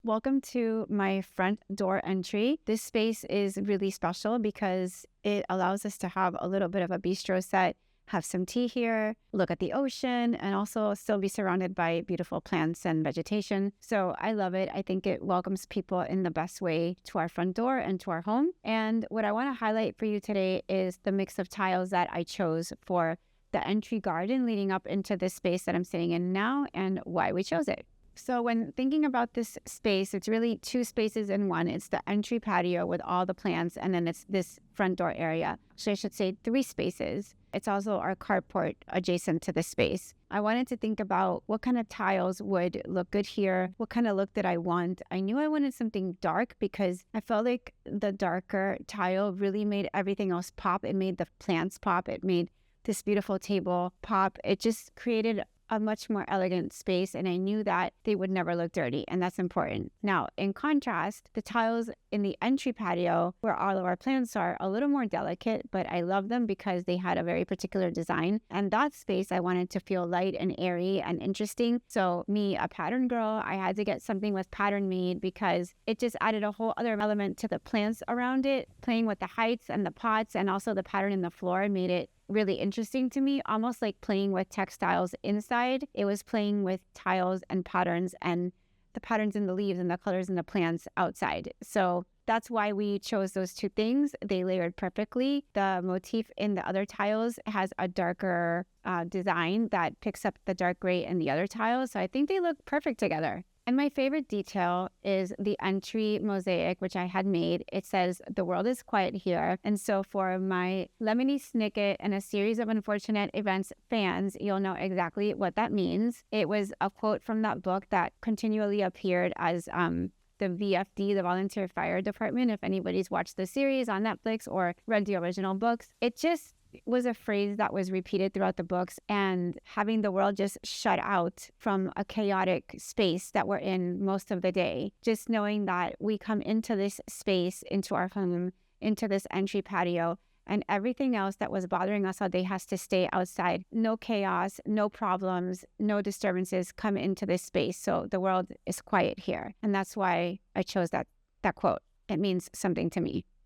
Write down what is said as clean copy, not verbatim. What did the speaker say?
Welcome to my front door entry. This space is really special because it allows us to have a little bit of a bistro set, have some tea here, look at the ocean, and also still be surrounded by beautiful plants and vegetation. So I love it. I think it welcomes people in the best way to our front door and to our home. And what I want to highlight for you today is the mix of tiles that I chose for the entry garden leading up into this space that I'm sitting in now and why we chose it. So when thinking about this space, it's really two spaces in one. It's the entry patio with all the plants, and then it's this front door area. So I should say three spaces. It's also our carport adjacent to this space. I wanted to think about what kind of tiles would look good here. What kind of look did I want? I knew I wanted something dark because I felt like the darker tile really made everything else pop. It made the plants pop. It made this beautiful table pop. It just created a much more elegant space, and I knew that they would never look dirty, and that's important. Now, in contrast, the tiles in the entry patio where all of our plants are a little more delicate, but I love them because they had a very particular design, and that space I wanted to feel light and airy and interesting. So me, a pattern girl, I had to get something with pattern made because it just added a whole other element to the plants around it. Playing with the heights and the pots and also the pattern in the floor made it really interesting to me, almost like playing with textiles inside. It was playing with tiles and patterns and the patterns in the leaves and the colors in the plants outside. So that's why we chose those two things. They layered perfectly. The motif in the other tiles has a darker design that picks up the dark gray in the other tiles. So I think they look perfect together. And my favorite detail is the entry mosaic, which I had made. It says, "The world is quiet here." And so for my Lemony Snicket and a series of unfortunate events fans, you'll know exactly what that means. It was a quote from that book that continually appeared as the VFD, the Volunteer Fire Department. If anybody's watched the series on Netflix or read the original books, it just was a phrase that was repeated throughout the books, and having the world just shut out from a chaotic space that we're in most of the day. Just knowing that we come into this space, into our home, into this entry patio, and everything else that was bothering us all day has to stay outside. No chaos, no problems, no disturbances come into this space. So the world is quiet here. And that's why I chose that quote. It means something to me.